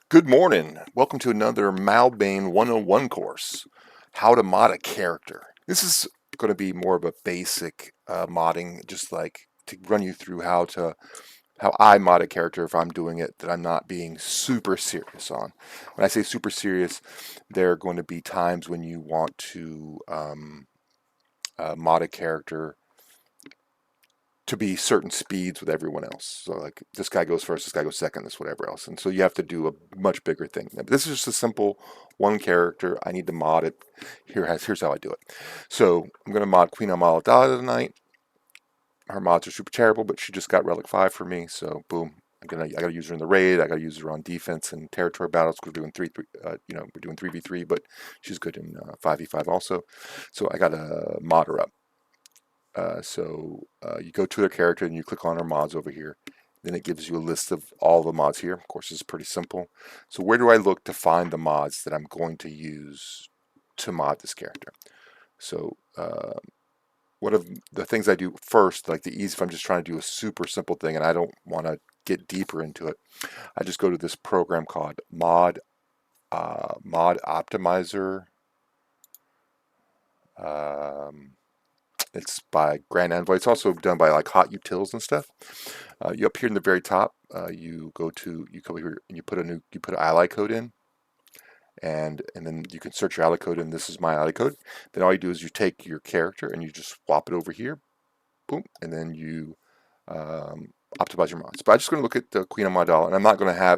Good morning. Welcome to another Malbane 101 course, how to mod a character. This is going to be more of a basic modding, just like to run you through how I mod a character if I'm doing it that I'm not being super serious on. When I say super serious, there are going to be times when you want to mod a character to be certain speeds with everyone else. So like this guy goes first, this guy goes second, this whatever else. And so you have to do a much bigger thing. This is just a simple one character. I need to mod it. Here's how I do it. So I'm gonna mod Queen Amala tonight. Her mods are super terrible, but she just got Relic 5 for me. So boom. I gotta use her in the raid. I gotta use her on defense and territory battles. We're doing we're doing 3v3, but she's good in 5v5 also. So I gotta mod her up. You go to their character and you click on our mods over here. Then it gives you a list of all the mods here. Of course, it's pretty simple. So where do I look to find the mods that I'm going to use to mod this character? So one of the things I do first, like the easy, if I'm just trying to do a super simple thing and I don't want to get deeper into it, I just go to this program called Mod Optimizer. It's by Grand Envoy. It's also done by like Hot Utils and stuff. You up here in the very top, you go here and you put an ally code in, and then you can search your ally code, and this is my ally code. Then all you do is you take your character and you just swap it over here, boom, and then you optimize your mods. But I'm just going to look at the Queen of Amidala, and I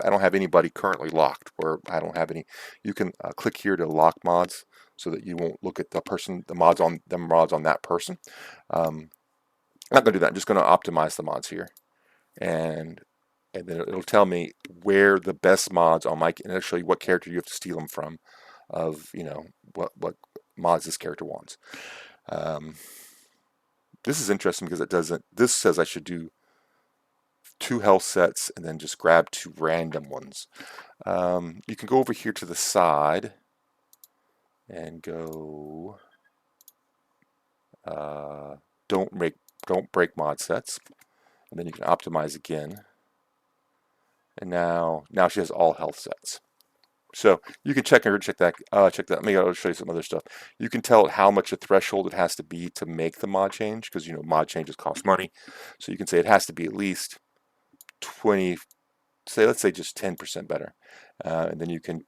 don't have anybody currently locked, or I don't have any. You can click here to lock mods so that you won't look at the mods on that person. I'm not going to do that. I'm just going to optimize the mods here, and then it'll tell me where the best mods on and it'll show you what character you have to steal them from, of what mods this character wants. This is interesting because it doesn't. This says I should do 2 health sets and then just grab 2 random ones. You can go over here to the side and go don't break mod sets, and then you can optimize again, and now she has all health sets. So you can check that. Maybe I'll show you some other stuff. You can tell it how much a threshold it has to be to make the mod change, because mod changes cost money. So you can say it has to be at least 20. Let's say just 10% better, and then you can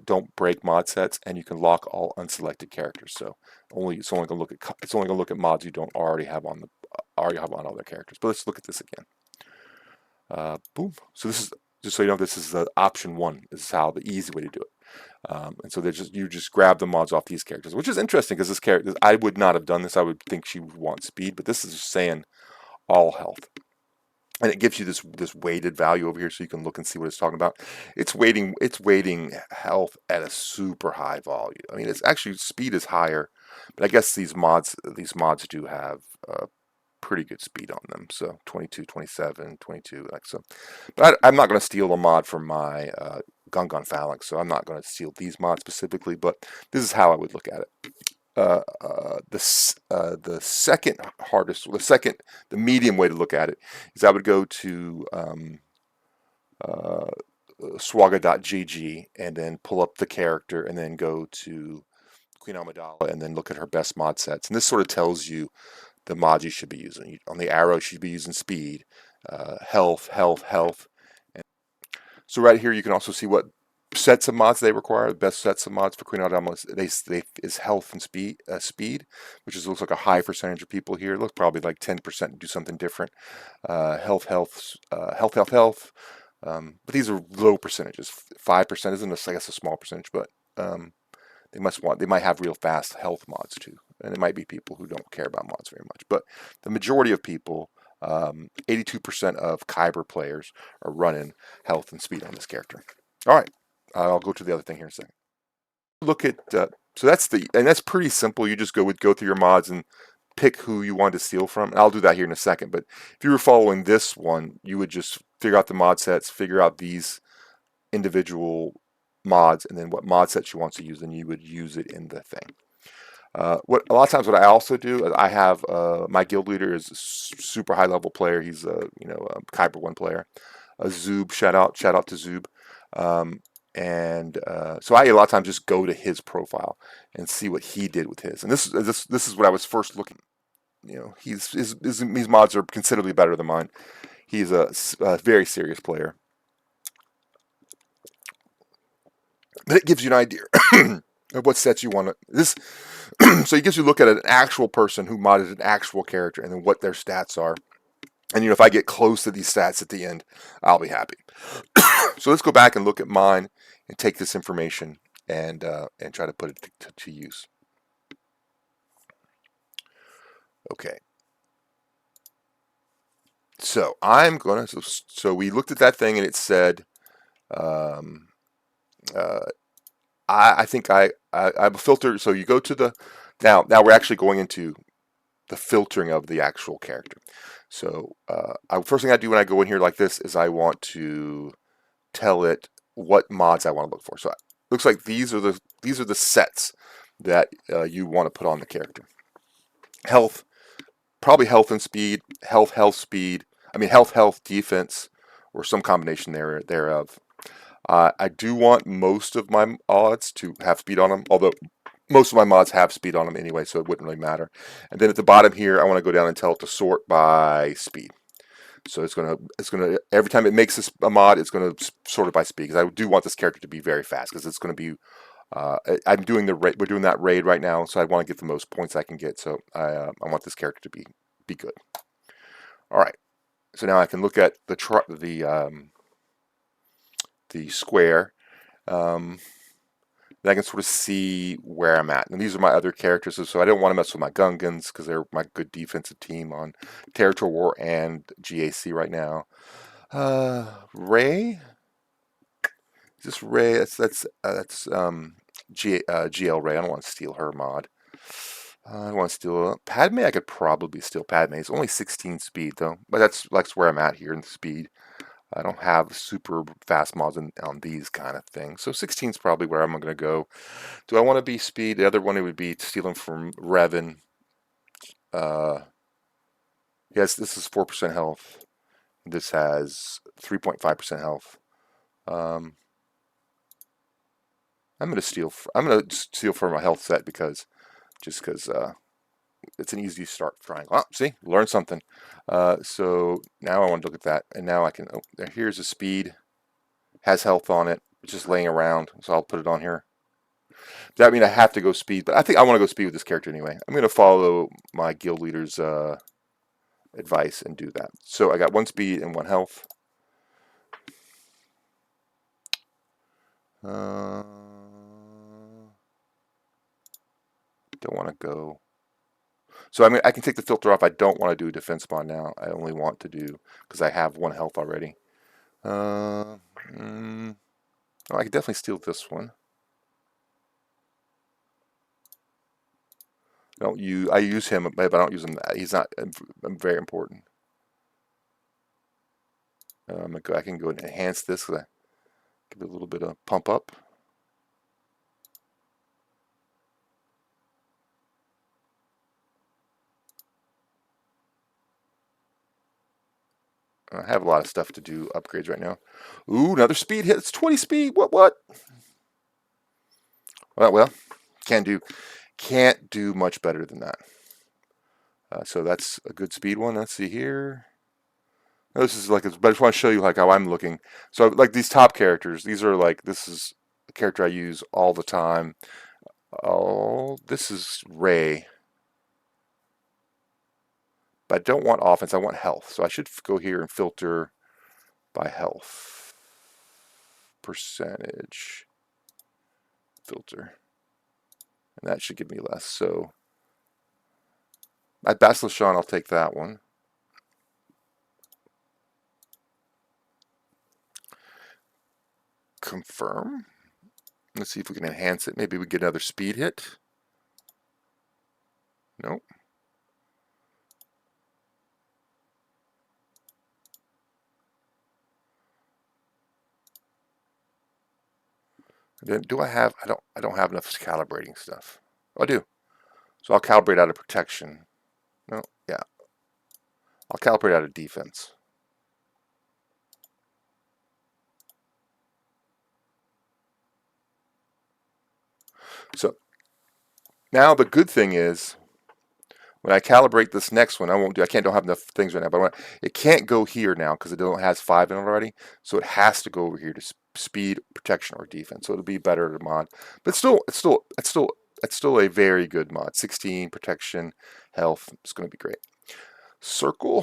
don't break mod sets, and you can lock all unselected characters. So it's only going to look at mods you don't already have on all their characters. But let's look at this again. Boom. So this is, just so you know, this is the option 1. This is how the easy way to do it. And so you just grab the mods off these characters, which is interesting because this character, I would not have done this. I would think she would want speed, but this is just saying all health. And it gives you this weighted value over here, so you can look and see what it's talking about. It's weighting health at a super high value. I mean, it's actually speed is higher, but I guess these mods do have pretty good speed on them. So 22, 27, 22, like so. But I'm not going to steal a mod from my Gungan Phalanx, so I'm not going to steal these mods specifically. But this is how I would look at it. The second hardest, the medium way to look at it is I would go to SWGOH.gg and then pull up the character and then go to Queen Amidala and then look at her best mod sets. And this sort of tells you the mods you should be using. On the arrow, you should be using speed, health. And so right here, you can also see what sets of mods they require. The best sets of mods for Queen Amidala is health and speed, which looks like a high percentage of people here. It looks probably like 10% do something different. Health. But these are low percentages. 5% isn't, I guess, a small percentage, but they might have real fast health mods too, and it might be people who don't care about mods very much. But the majority of people, 82% of Kyber players, are running health and speed on this character. All right, I'll go to the other thing here in a second. Look at so that's pretty simple. You just go through your mods and pick who you want to steal from. And I'll do that here in a second. But if you were following this one, you would just figure out the mod sets, figure out these individual mods, and then what mod sets you want to use, and you would use it in the thing. A lot of times what I also do is I have my guild leader is a super high level player. He's a Kyber 1 player. Zoob, shout out to Zoob. And so I a lot of times just go to his profile and see what he did with his. And this is what I was first looking. You know, his mods are considerably better than mine. He's a very serious player, but it gives you an idea of what sets you want to this. So it gives you a look at an actual person who modded an actual character and then what their stats are. And you know, if I get close to these stats at the end, I'll be happy. So let's go back and look at mine and take this information and try to put it to use. Okay. So I'm gonna. So we looked at that thing and it said, um, uh, I think I have a filter. So you go to the now we're actually going into the filtering of the actual character. So first thing I do when I go in here like this is I want to tell it what mods I want to look for. So it looks like these are the sets that you want to put on the character. Health, probably health and speed, health, speed. I mean health, defense, or some combination thereof. I do want most of my mods to have speed on them, although most of my mods have speed on them anyway, so it wouldn't really matter. And then at the bottom here, I want to go down and tell it to sort by speed. So it's gonna every time it makes a mod, it's gonna sort it by speed because I do want this character to be very fast because it's gonna be. I'm doing we're doing that raid right now, so I want to get the most points I can get. So I want this character to be good. All right. So now I can look at the square. Um, then I can sort of see where I'm at. And these are my other characters, so I don't want to mess with my Gungans because they're my good defensive team on Territory War and GAC right now. Ray? Is this Ray? That's GL Ray. I don't want to steal her mod. I don't want to steal Padme. I could probably steal Padme. It's only 16 speed though, but that's where I'm at here in speed. I don't have super fast mods on these kind of things. So 16 is probably where I'm going to go. Do I want to be speed? The other one it would be stealing from Revan. Yes, this is 4% health. This has 3.5% health. Um, I'm going to steal for my health set because it's an easy start triangle. Oh, see, learn something. So now I want to look at that, and now I can. Oh, here's the speed. Has health on it. It's just laying around, so I'll put it on here. Does that mean I have to go speed? But I think I want to go speed with this character anyway. I'm going to follow my guild leader's advice and do that. So I got 1 speed and 1 health. Don't want to go. So I mean, I can take the filter off. I don't want to do a defense mod now. I only want to do because I have 1 health already. Oh, I could definitely steal this one. I use him, but I don't use him. He's not very important. I can go and enhance this. Give it a little bit of pump up. I have a lot of stuff to do upgrades right now. Ooh, another speed hit. It's 20 speed. What? Well, can't do much better than that. So that's a good speed one. Let's see here. This is but I just want to show you how I'm looking. So like these top characters, these are this is a character I use all the time. Oh, this is Ray. But I don't want offense, I want health. So I should go here and filter by health. Percentage. Filter. And that should give me less. So at Basilishan, I'll take that one. Confirm. Let's see if we can enhance it. Maybe we get another speed hit. Nope. Then do I have? I don't have enough calibrating stuff. Oh, I do. So I'll calibrate out of protection. No, yeah. I'll calibrate out of defense. So now the good thing is, when I calibrate this next one, I don't have enough things right now, but it can't go here now because it has 5 in it already. So it has to go over here to speed, protection, or defense. So it'll be better to mod. But it's still a very good mod. 16 protection, health. It's going to be great. Circle.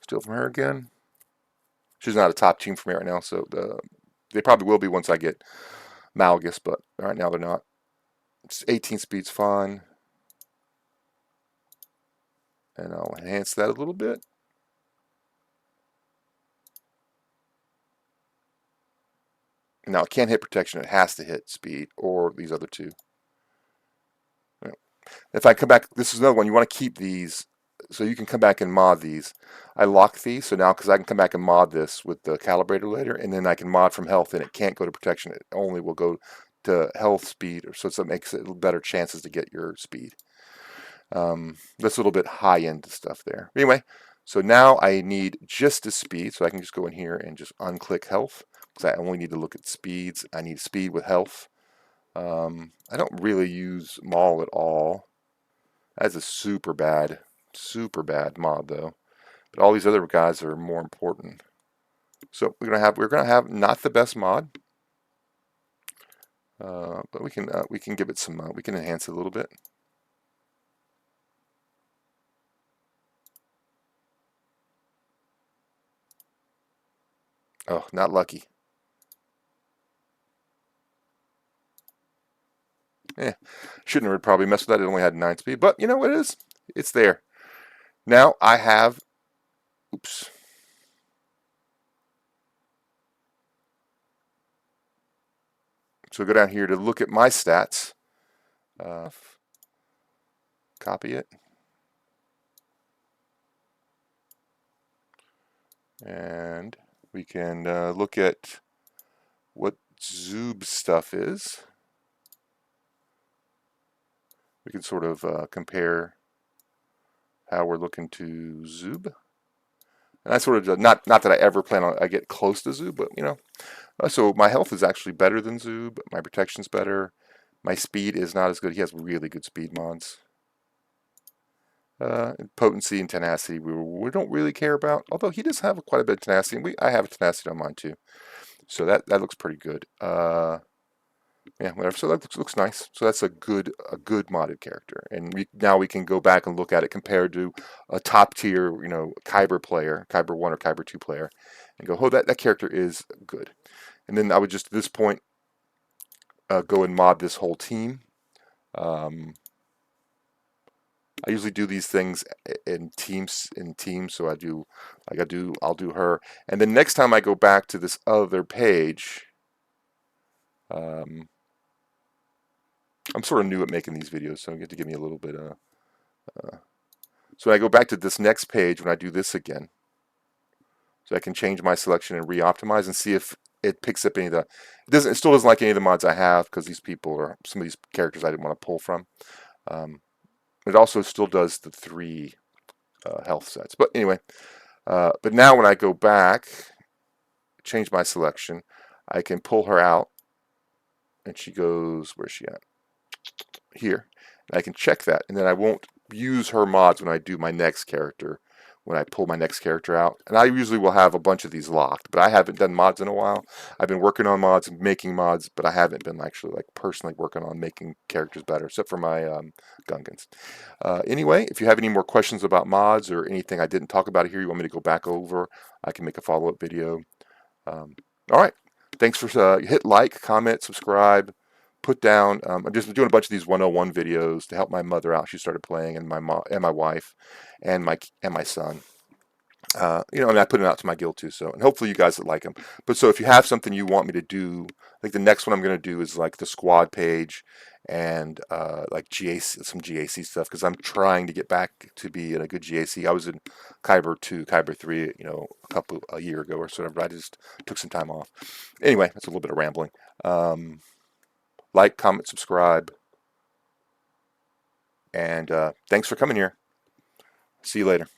Steal from her again. She's not a top team for me right now, so they probably will be once I get Malgus, but right now they're not. 18 speed's fine. And I'll enhance that a little bit. Now it can't hit protection, it has to hit speed or these other two. If I come back, this is another one, you want to keep these so you can come back and mod these. I lock these, so now because I can come back and mod this with the calibrator later, and then I can mod from health, and it can't go to protection, it only will go to health, speed, so it makes it better chances to get your speed. That's a little bit high-end stuff there. Anyway, so now I need just the speed, so I can just go in here and just unclick health, because I only need to look at speeds. I need speed with health. I don't really use Maul at all. That's a super bad mod though. But all these other guys are more important. So we're gonna have not the best mod, but we can give it some. We can enhance it a little bit. Oh, not lucky. Shouldn't have probably messed with that. It only had 9 speed, but you know what it is? It's there. Now I have, oops. So go down here to look at my stats. Copy it. And we can look at what Zoob stuff is. We can sort of compare how we're looking to Zoob. And I sort of, not that I ever plan on, I get close to Zoob, but you know. So my health is actually better than Zoob. My protection's better. My speed is not as good. He has really good speed mods. Potency and tenacity we don't really care about, although he does have quite a bit of tenacity, and I have a tenacity on mine too. So that looks pretty good. Yeah, whatever. So that looks nice. So that's a good modded character, and now we can go back and look at it compared to a top tier, you know, Kyber player, Kyber 1 or Kyber 2 player, and go, oh, that character is good. And then I would just at this point go and mod this whole team. I usually do these things in teams. So I'll do her, and then next time I go back to this other page. I'm sort of new at making these videos, so you have to give me a little bit of. So when I go back to this next page, when I do this again, so I can change my selection and re-optimize and see if it picks up any of the. It still doesn't like any of the mods I have because these people are some of these characters I didn't want to pull from. It also still does the 3 health sets. But anyway, but now when I go back, change my selection, I can pull her out, and she goes, where's she at? Here. And I can check that, and then I won't use her mods when I do my next character, when I pull my next character out. And I usually will have a bunch of these locked, but I haven't done mods in a while. I've been working on mods and making mods, but I haven't been actually like personally working on making characters better, except for my Gungans. Anyway, if you have any more questions about mods or anything I didn't talk about here, you want me to go back over, I can make a follow-up video. All right. Thanks for hit like, comment, subscribe. Put down. I'm just doing a bunch of these 101 videos to help my mother out. She started playing, and my mom, and my wife, and my son. You know, and I put it out to my guild too. So, and hopefully you guys like them. But so if you have something you want me to do, like the next one I'm going to do is like the squad page and like GAC, some GAC stuff, because I'm trying to get back to be in a good GAC. I was in Kyber 2, Kyber 3, you know, a year ago or so. But I just took some time off. Anyway, that's a little bit of rambling. Like, comment, subscribe, and thanks for coming here. See you later.